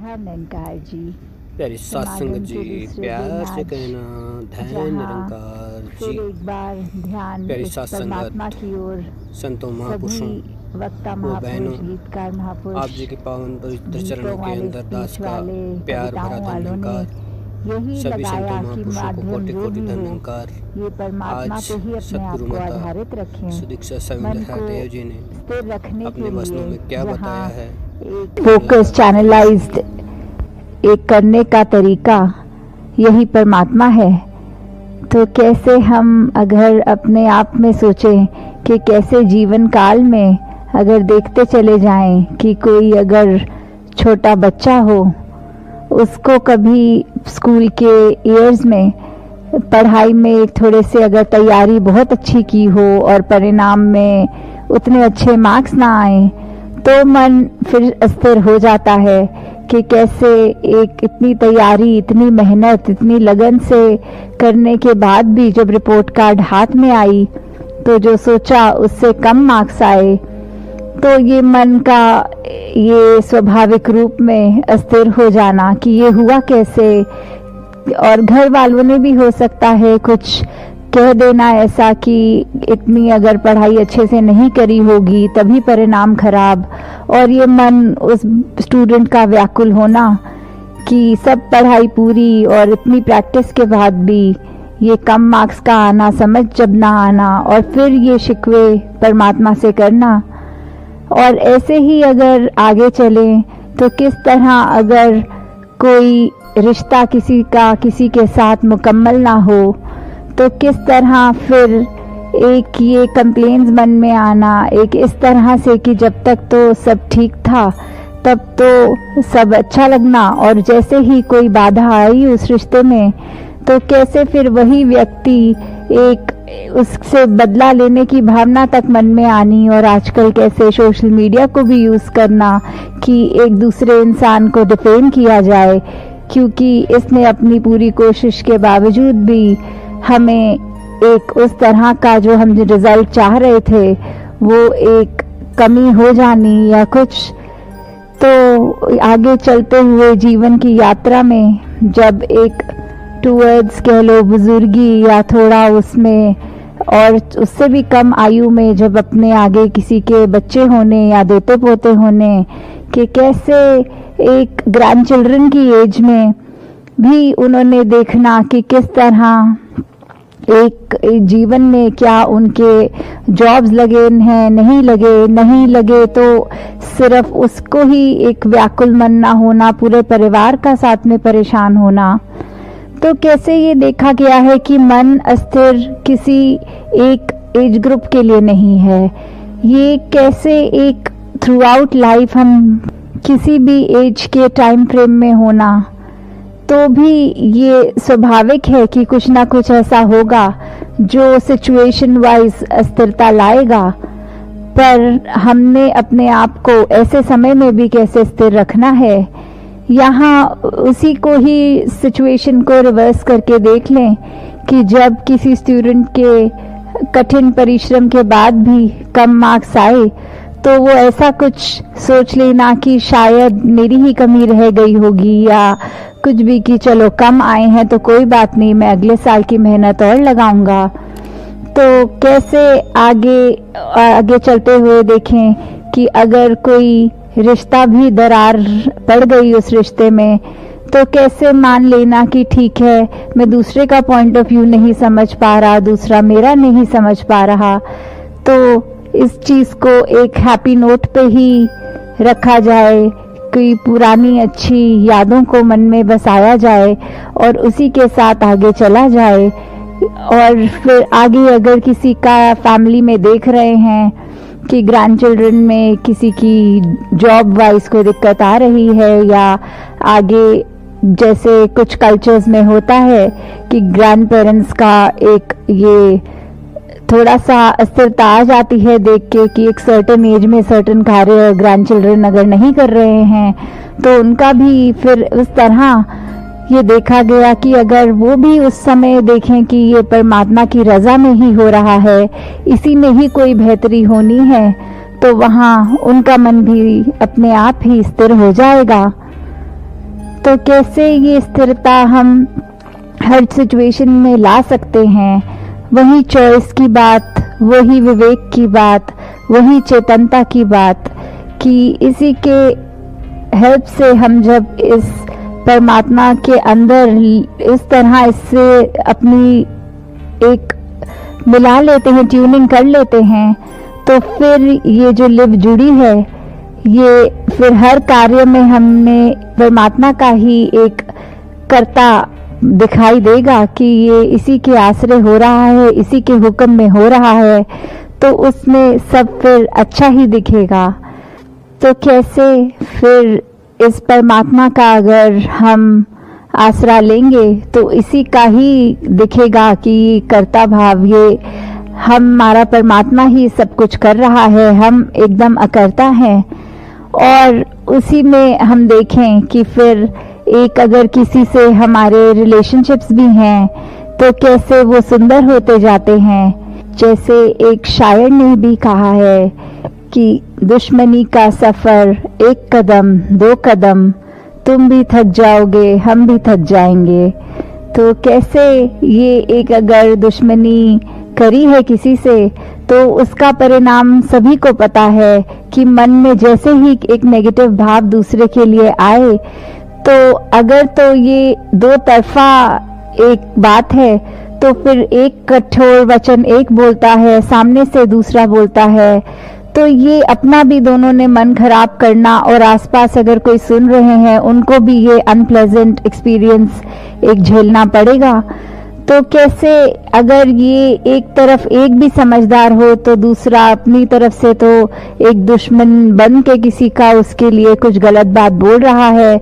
जोहार निरंकार जी। प्यारी सत्संग समागम जी, के दूसरे प्यार दिन से आज कहना धैर्य जहाँ निरंकार फिर जी। एक बार ध्यान प्यारी उस सत्संगत परमात्मा की ओर संतों सभी महापुरुषों वक्ता व बहनों, महापुरुष, गीतकार महापुरुष, आप जी के पावन पवित्र गीतों चरणों के वाले, अंदर दास स्पीच का वाले, प्यार भरा कविताओं वालों ने धन्यकार। यही सभी संतों लगाया कि महापुरुषों को माध्यम कोटि जो कोटि भी हो धन्यकार। ये परमात्मा आज पे ही अपने आप सतगुरु को माता आधारित रखें। सुदीक्षा स्वामी मन को हरदेव जी ने स्थिर रखने अपने के वचनों लिए में क्या बताया जहाँ है, एक फोकस चैनलाइज्ड एक करने का तरीका यही परमात्मा है। तो कैसे हम अगर अपने आप में सोचें कि कैसे जीवन काल में अगर देखते चले जाएं कि कोई अगर छोटा बच्चा हो, उसको कभी स्कूल के ईयर्स में पढ़ाई में थोड़े से अगर तैयारी बहुत अच्छी की हो और परिणाम में उतने अच्छे मार्क्स ना आए तो मन फिर अस्थिर हो जाता है कि कैसे एक इतनी तैयारी, इतनी मेहनत, इतनी लगन से करने के बाद भी जब रिपोर्ट कार्ड हाथ में आई तो जो सोचा उससे कम मार्क्स आए, तो ये मन का ये स्वाभाविक रूप में अस्थिर हो जाना कि ये हुआ कैसे। और घर वालों ने भी हो सकता है कुछ कह देना ऐसा कि इतनी अगर पढ़ाई अच्छे से नहीं करी होगी तभी परिणाम खराब, और ये मन उस स्टूडेंट का व्याकुल होना कि सब पढ़ाई पूरी और इतनी प्रैक्टिस के बाद भी ये कम मार्क्स का आना, समझ जब ना आना, और फिर ये शिकवे परमात्मा से करना। और ऐसे ही अगर आगे चलें तो किस तरह अगर कोई रिश्ता किसी का किसी के साथ मुकम्मल ना हो तो किस तरह फिर एक ये कंप्लेंट्स मन में आना, एक इस तरह से कि जब तक तो सब ठीक था तब तो सब अच्छा लगना, और जैसे ही कोई बाधा आई उस रिश्ते में तो कैसे फिर वही व्यक्ति एक उससे बदला लेने की भावना तक मन में आनी, और आजकल कैसे सोशल मीडिया को भी यूज़ करना कि एक दूसरे इंसान को डिफेम किया जाए क्योंकि इसने अपनी पूरी कोशिश के बावजूद भी हमें एक उस तरह का जो हम रिजल्ट चाह रहे थे वो एक कमी हो जानी या कुछ। तो आगे चलते हुए जीवन की यात्रा में जब एक टूवर्ड्स कह लो बुजुर्गी या थोड़ा उसमें और उससे भी कम आयु में जब अपने आगे किसी के बच्चे होने या दोते पोते होने कि कैसे एक ग्रैंड चिल्ड्रन की एज में भी उन्होंने देखना कि किस तरह एक जीवन में क्या उनके जॉब्स लगे हैं, नहीं लगे तो सिर्फ उसको ही एक व्याकुल मन ना होना, पूरे परिवार का साथ में परेशान होना। तो कैसे ये देखा गया है कि मन अस्थिर किसी एक एज ग्रुप के लिए नहीं है, ये कैसे एक थ्रू आउट लाइफ हम किसी भी एज के टाइम फ्रेम में होना तो भी ये स्वाभाविक है कि कुछ ना कुछ ऐसा होगा जो सिचुएशन वाइज अस्थिरता लाएगा। पर हमने अपने आप को ऐसे समय में भी कैसे स्थिर रखना है, यहाँ उसी को ही सिचुएशन को रिवर्स करके देख लें कि जब किसी स्टूडेंट के कठिन परिश्रम के बाद भी कम मार्क्स आए तो वो ऐसा कुछ सोच लेना कि शायद मेरी ही कमी रह गई होगी या कुछ भी कि चलो कम आए हैं तो कोई बात नहीं, मैं अगले साल की मेहनत और लगाऊंगा। तो कैसे आगे चलते हुए देखें कि अगर कोई रिश्ता भी दरार पड़ गई उस रिश्ते में तो कैसे मान लेना कि ठीक है मैं दूसरे का पॉइंट ऑफ व्यू नहीं समझ पा रहा, दूसरा मेरा नहीं समझ पा रहा, तो इस चीज़ को एक हैप्पी नोट पे ही रखा जाए, कोई पुरानी अच्छी यादों को मन में बसाया जाए और उसी के साथ आगे चला जाए। और फिर आगे अगर किसी का फैमिली में देख रहे हैं कि ग्रैंड चिल्ड्रन में किसी की जॉब वाइज कोई दिक्कत आ रही है या आगे जैसे कुछ कल्चर्स में होता है कि ग्रैंड पेरेंट्स का एक ये थोड़ा सा अस्थिरता आ जाती है देख के कि एक सर्टेन एज में सर्टेन कार्य ग्रैंड चिल्ड्रन अगर नहीं कर रहे हैं तो उनका भी फिर उस तरह ये देखा गया कि अगर वो भी उस समय देखें कि ये परमात्मा की रज़ा में ही हो रहा है, इसी में ही कोई बेहतरी होनी है, तो वहाँ उनका मन भी अपने आप ही स्थिर हो जाएगा। तो कैसे ये स्थिरता हम हर सिचुएशन में ला सकते हैं। वही चॉइस की बात, वही विवेक की बात, वही चेतनता की बात, कि इसी के हेल्प से हम जब इस परमात्मा के अंदर इस तरह इससे अपनी एक मिला लेते हैं, ट्यूनिंग कर लेते हैं, तो फिर ये जो लिव जुड़ी है, ये फिर हर कार्य में हमें परमात्मा का ही एक कर्ता दिखाई देगा कि ये इसी के आश्रय हो रहा है, इसी के हुक्म में हो रहा है, तो उसमें सब फिर अच्छा ही दिखेगा। तो कैसे फिर इस परमात्मा का अगर हम आसरा लेंगे तो इसी का ही दिखेगा कि कर्ता भाव, ये हमारा परमात्मा ही सब कुछ कर रहा है, हम एकदम अकर्ता हैं। और उसी में हम देखें कि फिर एक अगर किसी से हमारे रिलेशनशिप्स भी हैं तो कैसे वो सुंदर होते जाते हैं। जैसे एक शायर ने भी कहा है कि दुश्मनी का सफ़र एक कदम दो कदम, तुम भी थक जाओगे हम भी थक जाएंगे। तो कैसे ये एक अगर दुश्मनी करी है किसी से तो उसका परिणाम सभी को पता है कि मन में जैसे ही एक नेगेटिव भाव दूसरे के लिए आए, तो अगर तो ये दो तरफा एक बात है, तो फिर एक कठोर वचन एक बोलता है, सामने से दूसरा बोलता है, तो ये अपना भी दोनों ने मन खराब करना और आसपास अगर कोई सुन रहे हैं उनको भी ये अनप्लेजेंट एक्सपीरियंस एक झेलना पड़ेगा। तो कैसे अगर ये एक तरफ एक भी समझदार हो तो दूसरा अपनी तरफ से तो एक दुश्मन बन के किसी का उसके लिए कुछ गलत बात बोल रहा है,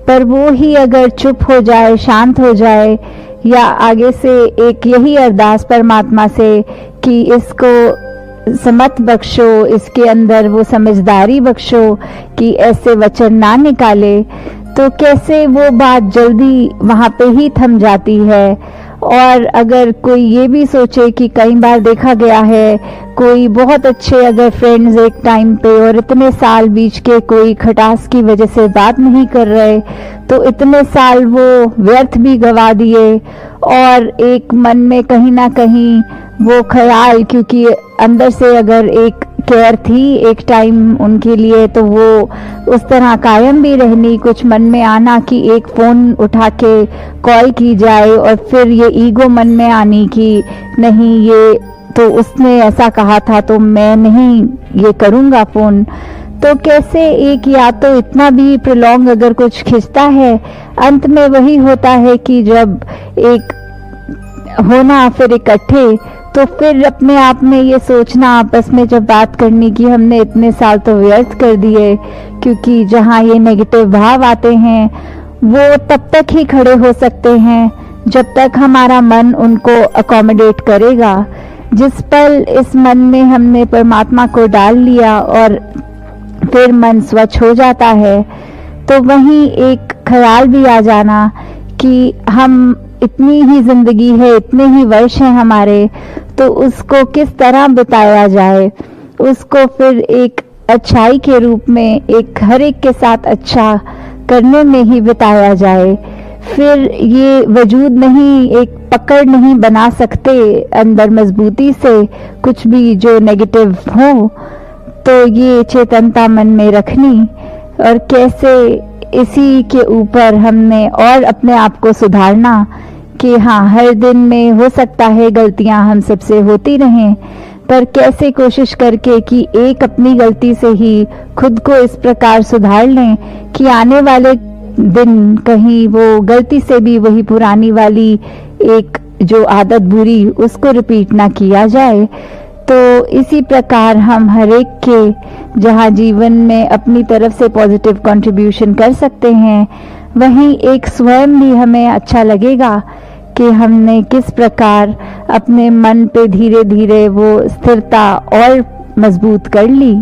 पर वो ही अगर चुप हो जाए, शांत हो जाए, या आगे से एक यही अरदास परमात्मा से कि इसको समत बख्शो, इसके अंदर वो समझदारी बख्शो कि ऐसे वचन ना निकाले, तो कैसे वो बात जल्दी वहाँ पे ही थम जाती है। और अगर कोई ये भी सोचे कि कई बार देखा गया है कोई बहुत अच्छे अगर फ्रेंड्स एक टाइम पे और इतने साल बीच के कोई खटास की वजह से बात नहीं कर रहे, तो इतने साल वो व्यर्थ भी गवा दिए, और एक मन में कहीं ना कहीं वो ख्याल, क्योंकि अंदर से अगर एक केयर थी एक टाइम उनके लिए, तो वो उस तरह कायम भी रहनी, कुछ मन में आना कि एक फ़ोन उठा के कॉल की जाए, और फिर ये ईगो मन में आनी कि नहीं ये तो उसने ऐसा कहा था तो मैं नहीं ये करूँगा फ़ोन। तो कैसे एक या तो इतना भी प्रोलॉन्ग अगर कुछ खिंचता है, अंत में वही होता है कि जब एक होना फिर इकट्ठे, तो फिर अपने आप में ये सोचना आपस में जब बात करनी कि हमने इतने साल तो व्यर्थ कर दिए, क्योंकि जहाँ ये नेगेटिव भाव आते हैं वो तब तक ही खड़े हो सकते हैं जब तक हमारा मन उनको अकोमोडेट करेगा। जिस पल इस मन में हमने परमात्मा को डाल लिया और फिर मन स्वच्छ हो जाता है, तो वहीं एक ख्याल भी आ जाना कि हम इतनी ही जिंदगी है, इतने ही वर्ष हैं हमारे, तो उसको किस तरह बिताया जाए, उसको फिर एक अच्छाई के रूप में एक हर एक के साथ अच्छा करने में ही बिताया जाए। फिर ये वजूद नहीं, एक पकड़ नहीं बना सकते अंदर मजबूती से कुछ भी जो नेगेटिव हो, तो ये चेतनता मन में रखनी, और कैसे इसी के ऊपर हमने और अपने आप को सुधारना कि हाँ हर दिन में हो सकता है गलतियां हम सबसे होती रहें, पर कैसे कोशिश करके कि एक अपनी गलती से ही खुद को इस प्रकार सुधार लें कि आने वाले दिन कहीं वो गलती से भी वही पुरानी वाली एक जो आदत बुरी उसको रिपीट ना किया जाए। तो इसी प्रकार हम हर एक के जहाँ जीवन में अपनी तरफ से पॉजिटिव कंट्रीब्यूशन कर सकते हैं, वहीं एक स्वयं भी हमें अच्छा लगेगा कि हमने किस प्रकार अपने मन पे धीरे धीरे वो स्थिरता और मजबूत कर ली।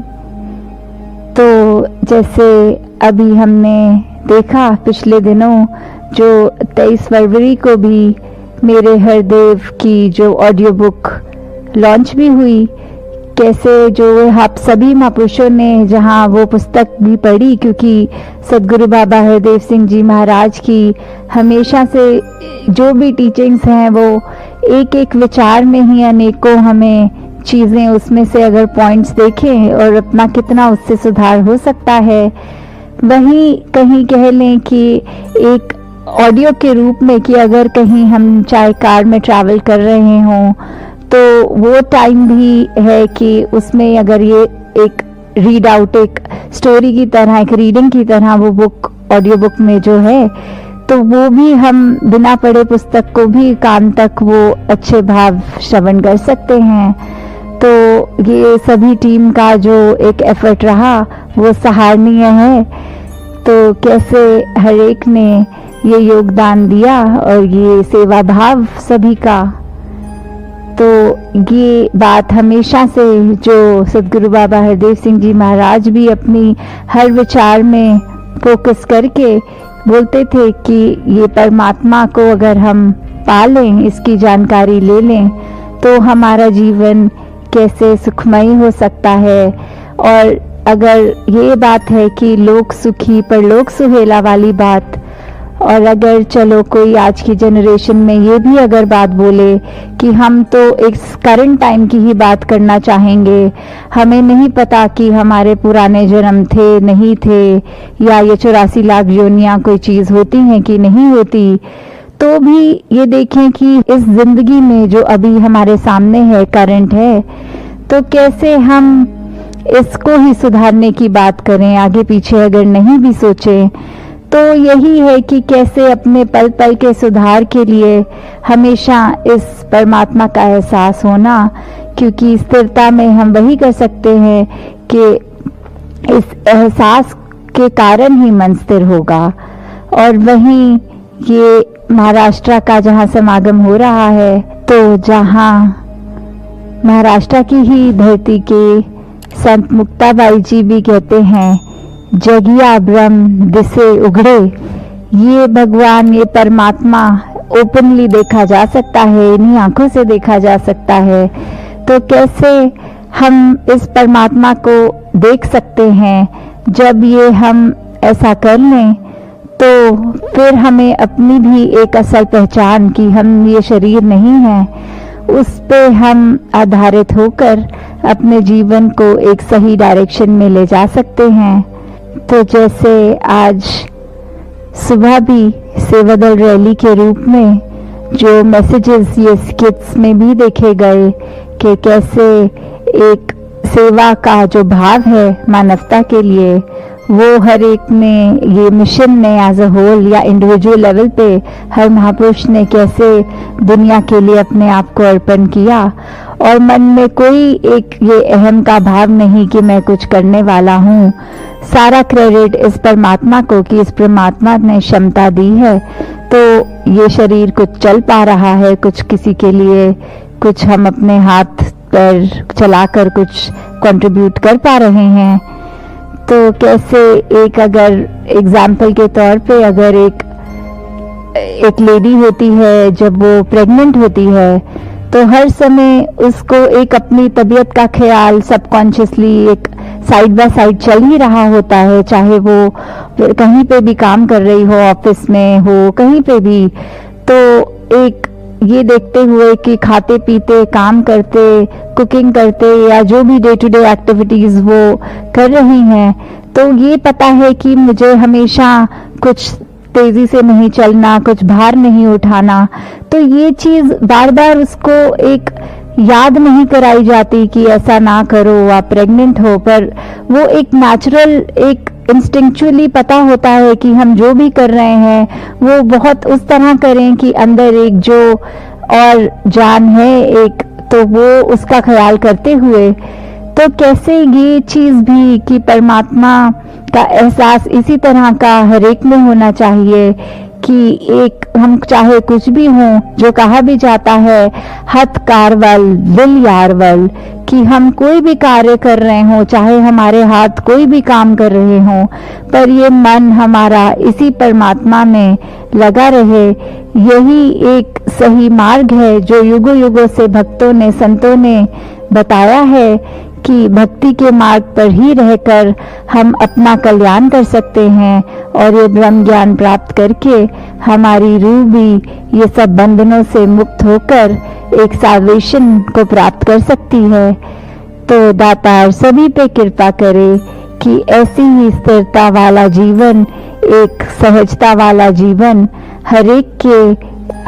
तो जैसे अभी हमने देखा पिछले दिनों जो 23 फरवरी को भी मेरे हरदेव की जो ऑडियो बुक लॉन्च भी हुई कैसे जो आप सभी महापुरुषों ने जहाँ वो पुस्तक भी पढ़ी, क्योंकि सदगुरु बाबा हरदेव सिंह जी महाराज की हमेशा से जो भी टीचिंग्स हैं वो एक एक विचार में ही अनेकों हमें चीज़ें उसमें से अगर पॉइंट्स देखें और अपना कितना उससे सुधार हो सकता है, वही कहीं कह लें कि एक ऑडियो के रूप में कि अगर कहीं हम चाहे कार में ट्रैवल कर रहे हों तो वो टाइम भी है कि उसमें अगर ये एक रीड आउट, एक स्टोरी की तरह, एक रीडिंग की तरह वो बुक ऑडियो बुक में जो है, तो वो भी हम बिना पढ़े पुस्तक को भी कान तक वो अच्छे भाव श्रवण कर सकते हैं। तो ये सभी टीम का जो एक एफर्ट रहा वो सराहनीय है। तो कैसे हर एक ने ये योगदान दिया और ये सेवा भाव सभी का, तो ये बात हमेशा से जो सदगुरु बाबा हरदेव सिंह जी महाराज भी अपनी हर विचार में फोकस करके बोलते थे कि ये परमात्मा को अगर हम पा लें, इसकी जानकारी ले लें, तो हमारा जीवन कैसे सुखमय हो सकता है। और अगर ये बात है कि लोक सुखी परलोक सुहेला वाली बात, और अगर चलो कोई आज की जनरेशन में ये भी अगर बात बोले कि हम तो एक करंट टाइम की ही बात करना चाहेंगे, हमें नहीं पता कि हमारे पुराने जन्म थे नहीं थे, या ये 84 लाख योनियां कोई चीज़ होती हैं कि नहीं होती, तो भी ये देखें कि इस जिंदगी में जो अभी हमारे सामने है, करंट है, तो कैसे हम इसको ही सुधारने की बात करें, आगे पीछे अगर नहीं भी सोचें, तो यही है कि कैसे अपने पल पल के सुधार के लिए हमेशा इस परमात्मा का एहसास होना, क्योंकि स्थिरता में हम वही कर सकते हैं कि इस एहसास के कारण ही मन स्थिर होगा। और वहीं ये महाराष्ट्र का जहाँ समागम हो रहा है, तो जहाँ महाराष्ट्र की ही धरती के संत मुक्ताबाई जी भी कहते हैं, जगिया ब्रह्म दिसे उघड़े, ये भगवान, ये परमात्मा ओपनली देखा जा सकता है, इन्हीं आंखों से देखा जा सकता है। तो कैसे हम इस परमात्मा को देख सकते हैं, जब ये हम ऐसा कर लें तो फिर हमें अपनी भी एक असल पहचान कि हम ये शरीर नहीं है, उस पे हम आधारित होकर अपने जीवन को एक सही डायरेक्शन में ले जा सकते हैं। तो जैसे आज सुबह भी सेवादल रैली के रूप में जो मैसेजेस ये स्किट्स में भी देखे गए कि कैसे एक सेवा का जो भाव है मानवता के लिए, वो हर एक ने ये मिशन में एज अ होल या इंडिविजुअल लेवल पे हर महापुरुष ने कैसे दुनिया के लिए अपने आप को अर्पण किया, और मन में कोई एक ये अहम का भाव नहीं कि मैं कुछ करने वाला हूँ। सारा क्रेडिट इस परमात्मा को कि इस परमात्मा ने क्षमता दी है, तो ये शरीर कुछ चल पा रहा है, कुछ किसी के लिए कुछ हम अपने हाथ पैर चलाकर कुछ कंट्रीब्यूट कर पा रहे हैं। तो कैसे एक अगर एग्जाम्पल के तौर पे अगर एक लेडी होती है, जब वो प्रेग्नेंट होती है, तो हर समय उसको एक अपनी तबीयत का ख्याल सबकॉन्शियसली एक साइड बाय साइड चल ही रहा होता है, चाहे वो कहीं पे भी काम कर रही हो, ऑफिस में हो, कहीं पे भी। तो एक ये देखते हुए कि खाते पीते, काम करते, कुकिंग करते या जो भी डे टू डे एक्टिविटीज वो कर रही हैं, तो ये पता है कि मुझे हमेशा कुछ तेजी से नहीं चलना, कुछ भार नहीं उठाना। तो ये चीज बार बार उसको एक याद नहीं कराई जाती कि ऐसा ना करो, आप प्रेग्नेंट हो, पर वो एक नेचुरल, एक इंस्टिंक्चुअली पता होता है कि हम जो भी कर रहे हैं वो बहुत उस तरह करें कि अंदर एक जो और जान है एक, तो वो उसका ख्याल करते हुए। तो कैसे ये चीज भी कि परमात्मा का एहसास इसी तरह का हर एक में होना चाहिए कि एक हम चाहे कुछ भी हों, जो कहा भी जाता है हथ कारवल दिल यारवल, कि हम कोई भी कार्य कर रहे हों, चाहे हमारे हाथ कोई भी काम कर रहे हों, पर ये मन हमारा इसी परमात्मा में लगा रहे। यही एक सही मार्ग है जो युगों युगों से भक्तों ने, संतों ने बताया है कि भक्ति के मार्ग पर ही रहकर हम अपना कल्याण कर सकते हैं और ये ब्रह्म ज्ञान प्राप्त करके हमारी रूह भी ये सब बंधनों से मुक्त होकर एक साल्वेशन को प्राप्त कर सकती है। तो दातार सभी पे कृपा करे कि ऐसी ही स्थिरता वाला जीवन, एक सहजता वाला जीवन हर एक के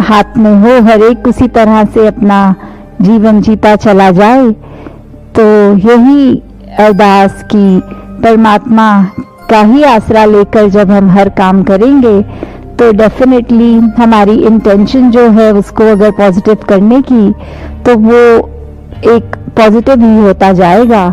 हाथ में हो, हर एक उसी तरह से अपना जीवन जीता चला जाए। तो यही अरदास की परमात्मा का ही आसरा लेकर जब हम हर काम करेंगे तो डेफिनेटली हमारी इंटेंशन जो है उसको अगर पॉजिटिव करने की, तो वो एक पॉजिटिव ही होता जाएगा।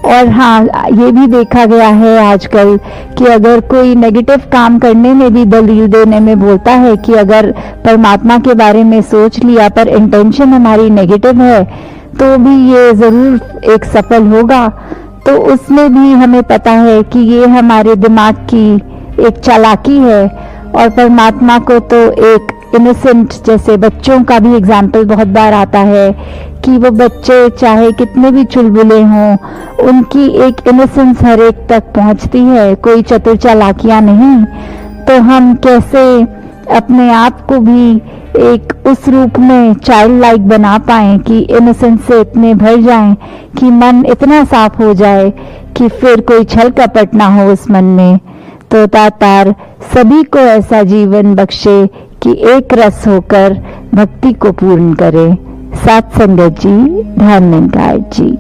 और हाँ, ये भी देखा गया है आजकल कि अगर कोई नेगेटिव काम करने में भी दलील देने में बोलता है कि अगर परमात्मा के बारे में सोच लिया पर इंटेंशन हमारी नेगेटिव है तो भी ये ज़रूर एक सफल होगा। तो उसमें भी हमें पता है कि ये हमारे दिमाग की एक चालाकी है। और परमात्मा को तो एक इनोसेंट, जैसे बच्चों का भी एग्जाम्पल बहुत बार आता है कि वो बच्चे चाहे कितने भी चुलबुले हों, उनकी एक इनोसेंस हर एक तक पहुंचती है, कोई चतुर चालाकियां नहीं। तो हम कैसे अपने आप को भी एक उस रूप में चाइल्ड लाइक बना पाएं कि इनोसेंस से इतने भर जाएं कि मन इतना साफ हो जाए कि फिर कोई छल कपट ना हो उस मन में। तो दातार सभी को ऐसा जीवन बख्शे कि एक रस होकर भक्ति को पूर्ण करे। साथ संगत जी, ध्यान गाइड जी।